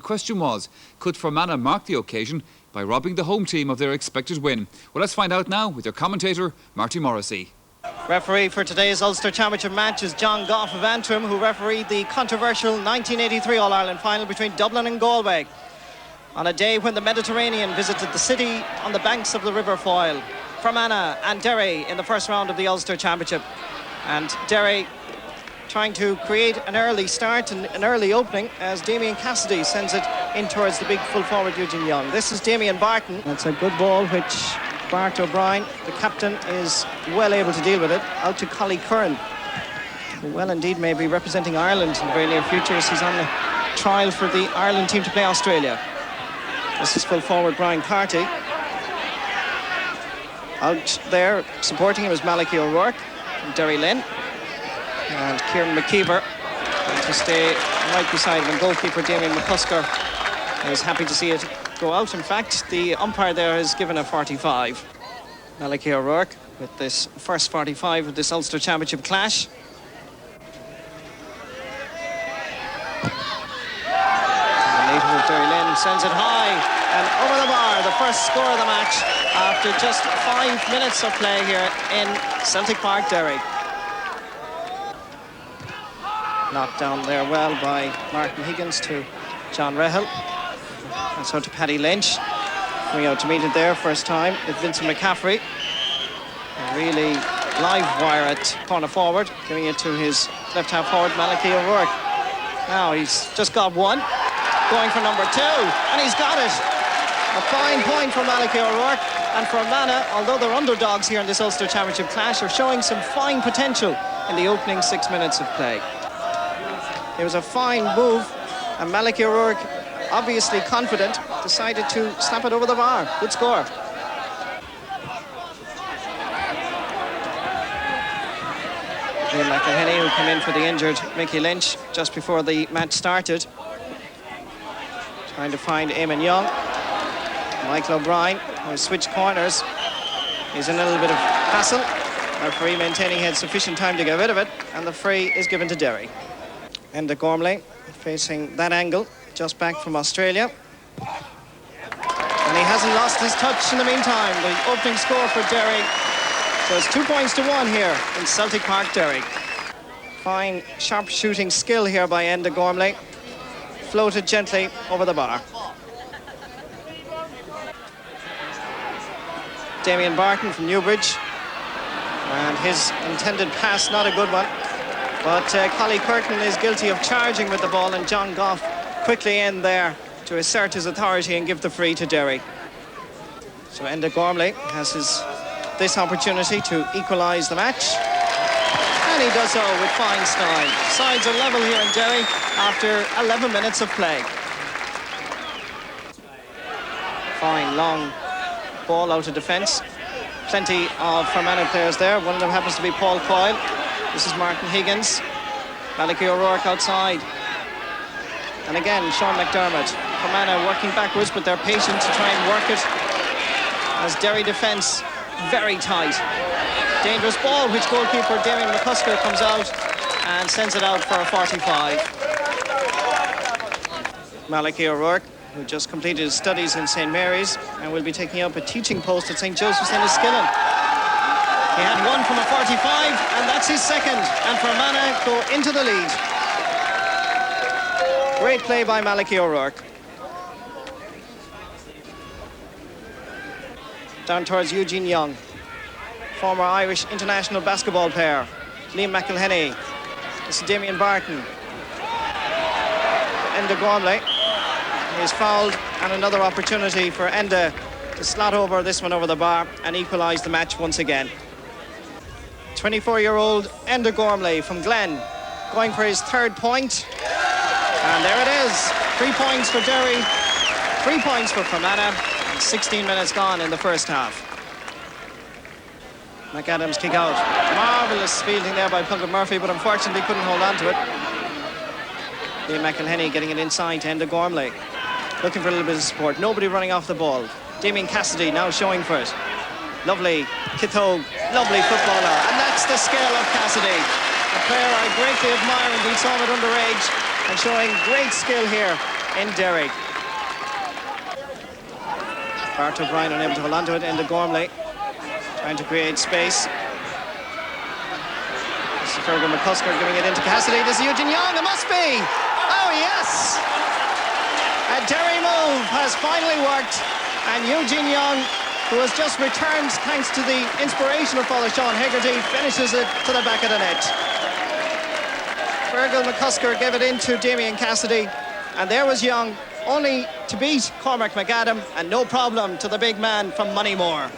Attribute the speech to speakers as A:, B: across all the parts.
A: question was, could Fermanagh mark the occasion by robbing the home team of their expected win? Well, let's find out now with your commentator, Marty Morrissey.
B: Referee for today's Ulster Championship match is John Goff of Antrim, who refereed the controversial 1983 All-Ireland final between Dublin and Galway on a day when the Mediterranean visited the city on the banks of the River Foyle. Fermanagh and Derry in the first round of the Ulster Championship, and Derry trying to create an early start and an early opening as Damien Cassidy sends it in towards the big full forward Eugene Young. This is Damien Barton. That's a good ball which Bart O'Brien, the captain, is well able to deal with it. Out to Collie Curran, who well indeed may be representing Ireland in the very near future as he's on the trial for the Ireland team to play Australia. This is full forward Brian Carty. Out there supporting him is Malachy O'Rourke from Derry Lynn. And Kieran McKeever to stay right beside him. And goalkeeper Damien McCusker is happy to see it go out. In fact, the umpire there has given a 45. Malachy O'Rourke with this first 45 of this Ulster Championship clash. The native of Derry Lynn sends it high and over the bar. The first score of the match after just 5 minutes of play here in Celtic Park, Derry. Knocked down there well by Martin Higgins to John Rehel. And so to Paddy Lynch. Coming out to meet it there first time with Vincent McCaffrey. A really live wire at corner forward, giving it to his left half forward Malachy O'Rourke. Now he's just got one, going for number 2, and he's got it. A fine point for Malachy O'Rourke, and Fermanagh, although they're underdogs here in this Ulster Championship clash, are showing some fine potential in the opening 6 minutes of play. It was a fine move, and Malachy O'Rourke, obviously confident, decided to slap it over the bar. Good score. Ian McElhenney, who came in for the injured Mickey Lynch just before the match started, trying to find Eamon Young. Michael O'Brien, who has switched corners, he's in a little bit of hassle. Referee maintaining he had sufficient time to get rid of it, and the free is given to Derry. Enda Gormley facing that angle, just back from Australia. And he hasn't lost his touch in the meantime. The opening score for Derry. So it's 2 points to 1 here in Celtic Park, Derry. Fine, sharp shooting skill here by Enda Gormley. Floated gently over the bar. Damien Barton from Newbridge. And his intended pass, not a good one. But Collie Curtin is guilty of charging with the ball, and John Goff quickly in there to assert his authority and give the free to Derry. So Enda Gormley has this opportunity to equalise the match. And he does so with fine style. Sides are level here in Derry after 11 minutes of play. Fine long ball out of defence. Plenty of Fermanagh players there. One of them happens to be Paul Coyle. This is Martin Higgins. Malachy O'Rourke outside. And again, Sean McDermott. Fermanagh working backwards, but they're patient to try and work it. As Derry defence very tight. Dangerous ball, which goalkeeper Damien McCusker comes out and sends it out for a 45. Malachy O'Rourke, who just completed his studies in St Mary's and will be taking up a teaching post at St Joseph's Enniskillen. He had one from a 45, and that's his second. And Fermanagh go into the lead. Great play by Malachy O'Rourke. Down towards Eugene Young, former Irish international basketball player. Liam McElhenney. This is Damien Barton. Enda Gormley. He is fouled, and another opportunity for Enda to slot over this one over the bar and equalise the match once again. 24-year-old Enda Gormley from Glen going for his third point. And there it is. 3 points for Derry, 3 points for Fermanagh, and 16 minutes gone in the first half. McAdams kick out. Marvellous fielding there by Plunket Murphy, but unfortunately couldn't hold on to it. Liam McElhenney getting it inside to Enda Gormley. Looking for a little bit of support. Nobody running off the ball. Damien Cassidy now showing for it. Lovely Kithogue, lovely footballer. And that's the skill of Cassidy. A player I greatly admire, indeed saw him at underage, and showing great skill here in Derry. Bart O'Brien unable to hold on to it into Gormley, trying to create space. This is Fergal McCusker giving it into Cassidy. This is Eugene Young, it must be! Oh yes! A Derry move has finally worked, and Eugene Young, who has just returned thanks to the inspirational fall of Sean Hegarty, finishes it to the back of the net. Fergal McCusker gave it into Damien Cassidy, and there was Young, only to beat Cormac McAdam, and no problem to the big man from Moneymore.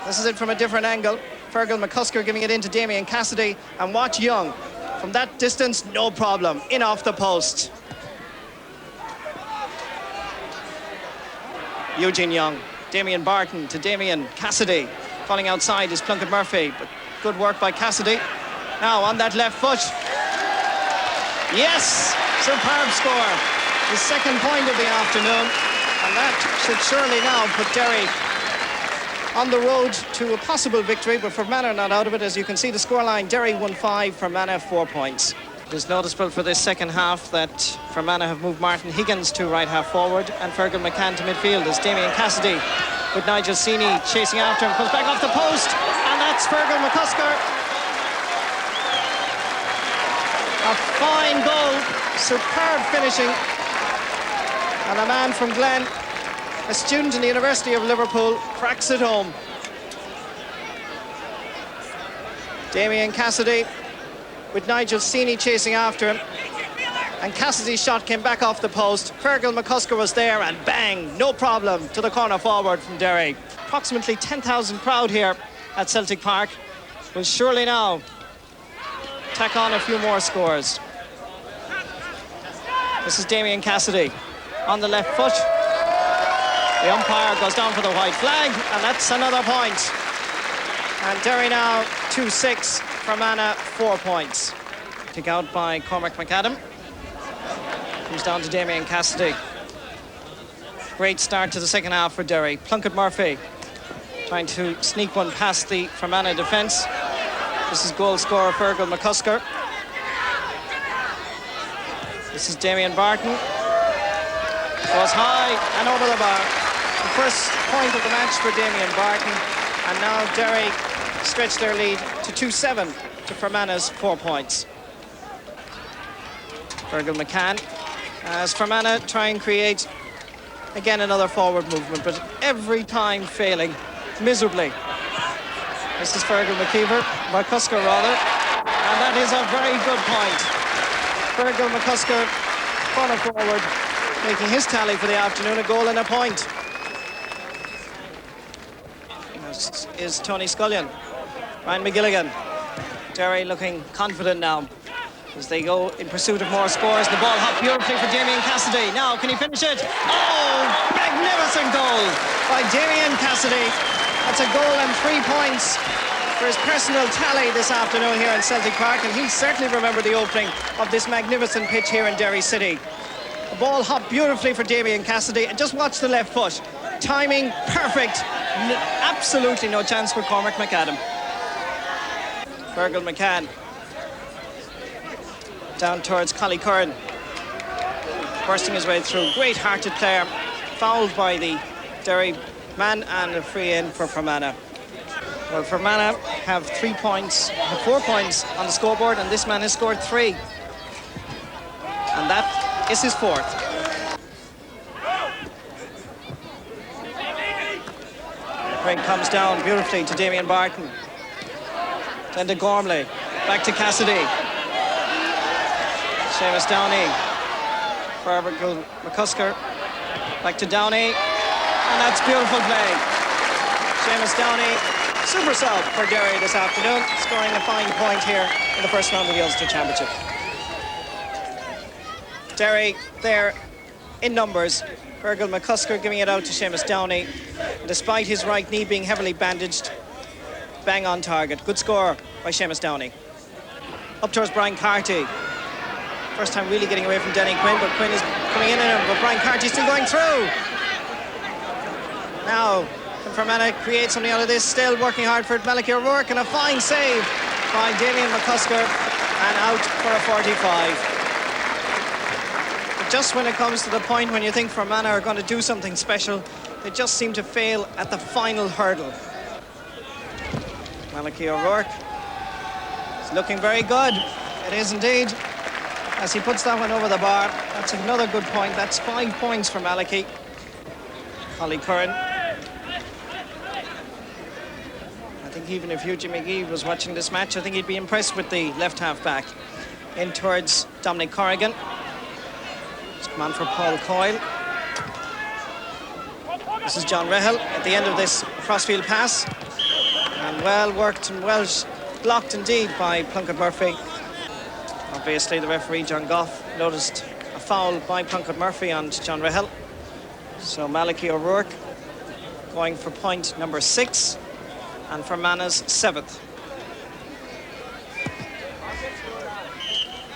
B: This is it from a different angle. Fergal McCusker giving it into Damien Cassidy, and watch Young. From that distance, no problem, in off the post. Eugene Young, Damien Barton to Damien Cassidy. Falling outside is Plunkett Murphy, but good work by Cassidy. Now on that left foot. Yes, superb score. The second point of the afternoon, and that should surely now put Derry on the road to a possible victory, but Fermanagh not out of it. As you can see the scoreline, Derry won 5, Fermanagh 4 points. It is noticeable for this second half that Fermanagh have moved Martin Higgins to right half forward and Fergal McCann to midfield as Damien Cassidy with Nigel Seeney chasing after him, comes back off the post, and that's Fergal McCusker. A fine goal, superb finishing, and a man from Glen, a student in the University of Liverpool, cracks it home. Damien Cassidy with Nigel Seeney chasing after him, and Cassidy's shot came back off the post. Fergal McCusker was there, and bang, no problem to the corner forward from Derry. Approximately 10,000 crowd here at Celtic Park will surely now tack on a few more scores. This is Damien Cassidy on the left foot. The umpire goes down for the white flag, and that's another point. And Derry now 2-6, Fermanagh 4 points. Kick out by Cormac McAdam. Comes down to Damien Cassidy. Great start to the second half for Derry. Plunkett Murphy trying to sneak one past the Fermanagh defence. This is goal scorer Fergal McCusker. This is Damien Barton. Goes high and over the bar. The first point of the match for Damien Barton, and now Derry stretch their lead to 2-7 to Fermanagh's 4 points. Fergal McCann, as Fermanagh try and create again another forward movement, but every time failing miserably. This is Fergal McCusker rather, and that is a very good point. Fergal McCusker, corner forward, making his tally for the afternoon, a goal and a point. This is Tony Scullion. Ryan McGilligan. Derry looking confident now as they go in pursuit of more scores. The ball hopped beautifully for Damien Cassidy. Now, can he finish it? Oh, magnificent goal by Damien Cassidy. That's a goal and 3 points for his personal tally this afternoon here in Celtic Park, and he'll certainly remember the opening of this magnificent pitch here in Derry City. The ball hopped beautifully for Damien Cassidy, and just watch the left foot. Timing perfect. Absolutely no chance for Cormac McAdam. Fergal McCann down towards Collie Curran, bursting his way through. Great-hearted player, fouled by the Derry man, and a free in for Fermanagh. Well, Fermanagh have 3 points, have 4 points on the scoreboard, and this man has scored 3, and that is his 4th. Craig comes down beautifully to Damien Barton. Then to Gormley. Back to Cassidy. Seamus Downey. Fergal McCusker. Back to Downey. And that's beautiful play. Seamus Downey, super sub for Derry this afternoon, scoring a fine point here in the first round of the Ulster Championship. Derry there in numbers. Fergal McCusker giving it out to Seamus Downey. And despite his right knee being heavily bandaged, bang on target. Good score by Seamus Downey. Up towards Brian Carty. First time really getting away from Denny Quinn, but Quinn is coming in him, but Brian Carty still going through. Now, can Fermanagh create something out of this? Still working hard for it. Malachy O'Rourke, and a fine save by Damien McCusker, and out for a 45. The just when it comes to the point when you think Fermanagh are going to do something special, they just seem to fail at the final hurdle. Malachy O'Rourke is looking very good. It is indeed. As he puts that one over the bar, that's another good point. That's 5 points for Malachy. Ollie Curran. I think even if Eugene McGee was watching this match, I think he'd be impressed with the left half back. In towards Dominic Corrigan. It's come on for Paul Coyle. This is John Rahal at the end of this crossfield pass. And well worked and well blocked indeed by Plunkett Murphy. Obviously the referee John Goff noticed a foul by Plunkett Murphy on John Rahal. So Malachy O'Rourke going for point number 6 and Fermanagh's 7th.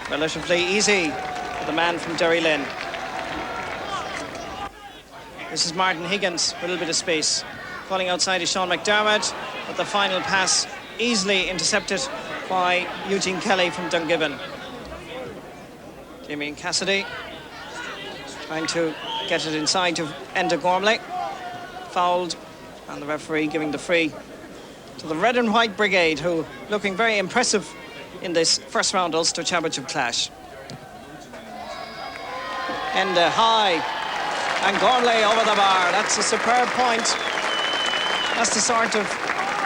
B: Relatively easy for the man from Derry Lynn. This is Martin Higgins with a little bit of space. Falling outside is Sean McDermott, but the final pass easily intercepted by Eugene Kelly from Dungiven. Damien Cassidy trying to get it inside to Enda Gormley. Fouled, and the referee giving the free to the Red and White Brigade, who looking very impressive in this first round Ulster Championship clash. Enda high, and Gormley over the bar. That's a superb point. That's the sort of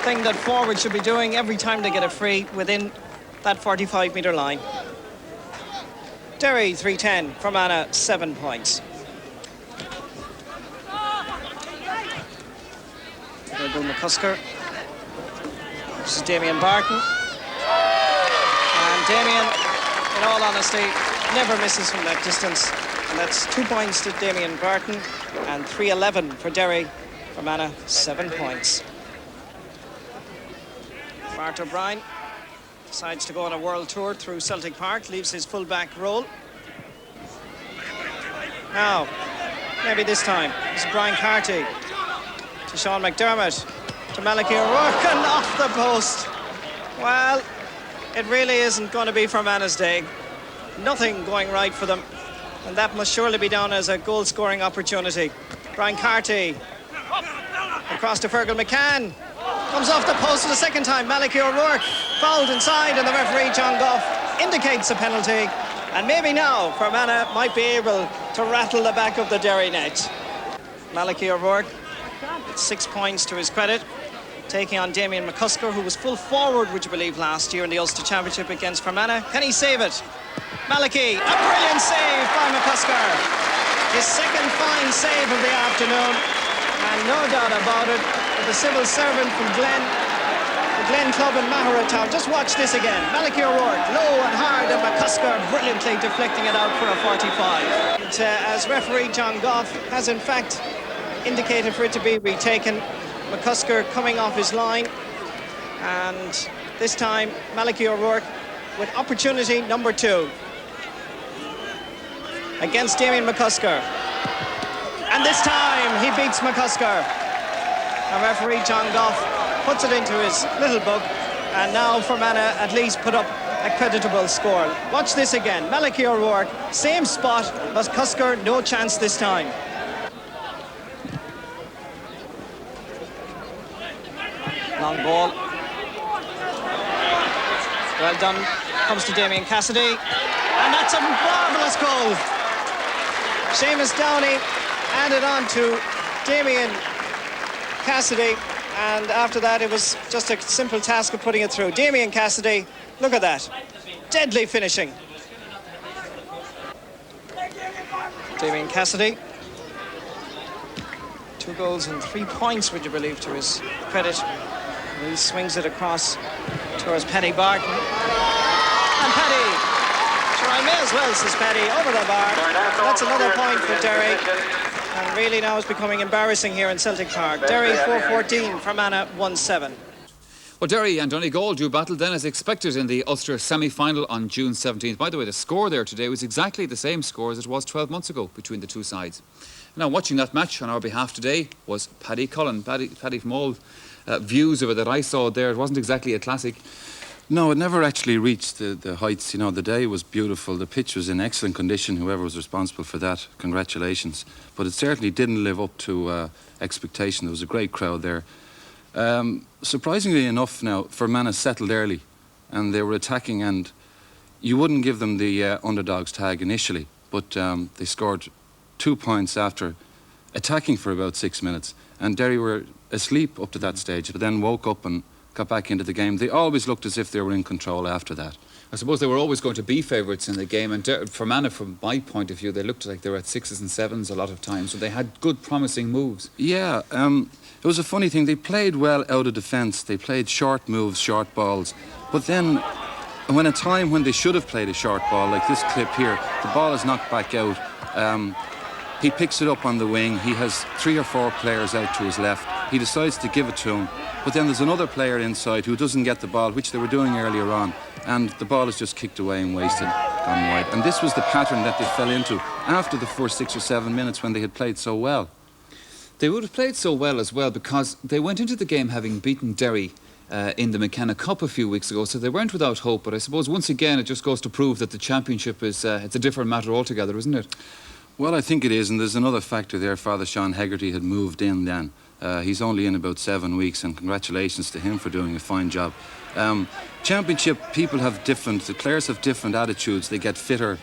B: thing that forwards should be doing every time they get a free within that 45-metre line. Derry 3-10, Fermanagh 7 points. Bill McCusker. This is Damien Barton. And Damien, in all honesty, never misses from that distance. And that's 2 points to Damien Barton and 3-11 for Derry. Fermanagh 7 points. Bart O'Brien decides to go on a world tour through Celtic Park, leaves his full-back role. Now, maybe this time, this is Brian Carty to Sean McDermott, to Malachy O'Rourke, and off the post. Well, it really isn't going to be Fermanagh's day. Nothing going right for them, and that must surely be down as a goal-scoring opportunity. Brian Carty across to Fergal McCann. Comes off the post for the second time. Malachy O'Rourke fouled inside, and the referee John Goff indicates a penalty. And maybe now Fermanagh might be able to rattle the back of the Derry net. Malachy O'Rourke, 6 points to his credit, taking on Damien McCusker, who was full forward, would you believe, last year in the Ulster Championship against Fermanagh. Can he save it? Malachy, a brilliant save by McCusker. His second fine save of the afternoon. And no doubt about it, the civil servant from the Glen Club in Mahara Town. Just watch this again. Malachy O'Rourke, low and hard, and McCusker brilliantly deflecting it out for a 45. But, as referee John Goff has in fact indicated for it to be retaken. McCusker coming off his line, and this time Malachy O'Rourke with opportunity number 2 against Damien McCusker. And this time he beats McCusker. And referee John Goff puts it into his little book, and now Fermanagh at least put up a creditable score. Watch this again. Malachy O'Rourke, same spot, McCusker no chance this time. Long ball. Well done. Comes to Damien Cassidy. And that's a marvellous goal. Seamus Downey added on to Damien Cassidy. And after that, it was just a simple task of putting it through. Damien Cassidy, look at that. Deadly finishing. Damien Cassidy. 2 goals and 3 points, would you believe, to his credit. And he swings it across towards Paddy Barton. And Paddy, sure, I may as well, says Paddy, over the bar. That's another point for Derry. And really now it's becoming embarrassing here in Celtic Park. Derry 4-14, Fermanagh 1-7.
A: Well, Derry and Donegal do battle then as expected in the Ulster semi-final on June 17th. By the way, the score there today was exactly the same score as it was 12 months ago between the two sides. Now, watching that match on our behalf today was Paddy Cullen. Paddy, from all views of it that I saw there, it wasn't exactly a classic.
C: No, it never actually reached the heights. You know, the day was beautiful. The pitch was in excellent condition. Whoever was responsible for that, congratulations. But it certainly didn't live up to expectation. There was a great crowd there. Surprisingly enough now, Fermanagh settled early and they were attacking, and you wouldn't give them the underdogs tag initially, but they scored 2 points after attacking for about 6 minutes, and Derry were asleep up to that stage, but then woke up and got back into the game. They always looked as if they were in control after that.
A: I suppose they were always going to be favourites in the game, and Fermanagh, from my point of view, they looked like they were at 6s and 7s a lot of times, so they had good promising moves.
C: Yeah, it was a funny thing. They played well out of defence. They played short moves, short balls, but then when a time when they should have played a short ball, like this clip here, the ball is knocked back out. He picks it up on the wing. He has 3 or 4 players out to his left. He decides to give it to him, but then there's another player inside who doesn't get the ball, which they were doing earlier on, and the ball is just kicked away and wasted, gone wide. And this was the pattern that they fell into after the first 6 or 7 minutes when they had played so well.
A: They would have played so well as well because they went into the game having beaten Derry in the McKenna Cup a few weeks ago, so they weren't without hope. But I suppose once again it just goes to prove that the championship is it's a different matter altogether, isn't it?
C: Well, I think it is, and there's another factor there. Father Sean Hegarty had moved in then. He's only in about 7 weeks, and congratulations to him for doing a fine job. Championship, people have the players have different attitudes. They get fitter,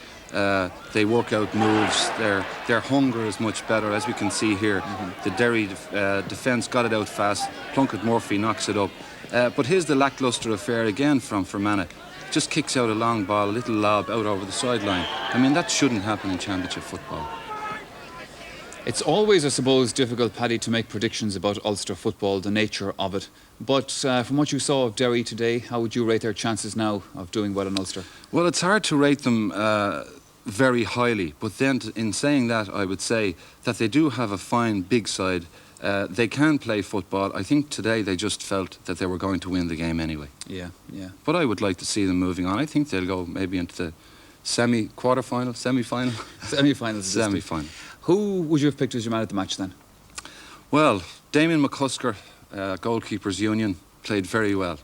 C: they work out moves, their hunger is much better, as we can see here. The Derry defence got it out fast, Plunkett Murphy knocks it up. But here's the lacklustre affair again from Fermanagh. Just kicks out a long ball, a little lob out over the sideline. I mean, that shouldn't happen in championship football.
A: It's always, I suppose, difficult, Paddy, to make predictions about Ulster football, the nature of it. But from what you saw of Derry today, how would you rate their chances now of doing well in Ulster?
C: Well, it's hard to rate them very highly, but then in saying that, I would say that they do have a fine big side. They can play football. I think today they just felt that they were going to win the game anyway.
A: Yeah.
C: But I would like to see them moving on. I think they'll go maybe into the semi-final. Semi-final.
A: Who would you have picked as your man at the match then?
C: Well, Damien McCusker, Goalkeepers Union, played very well.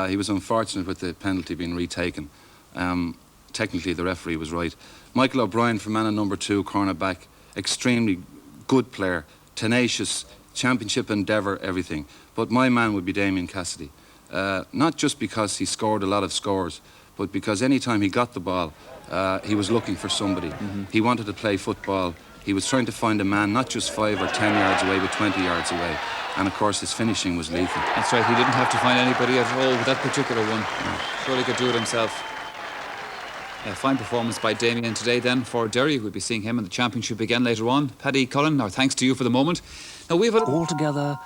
C: He was unfortunate with the penalty being retaken. Technically, the referee was right. Michael O'Brien, Fermanagh number 2, cornerback, extremely good player, tenacious, championship endeavour, everything. But my man would be Damien Cassidy. Not just because he scored a lot of scores, but because any time he got the ball, he was looking for somebody. He wanted to play football. He was trying to find a man, not just 5 or 10 yards away, but 20 yards away. And of course, his finishing was lethal.
A: That's right, he didn't have to find anybody at all with that particular one. Surely he could do it himself. Fine performance by Damien today then for Derry. We'll be seeing him in the championship again later on. Paddy Cullen, our thanks to you for the moment. Now we've
D: Altogether,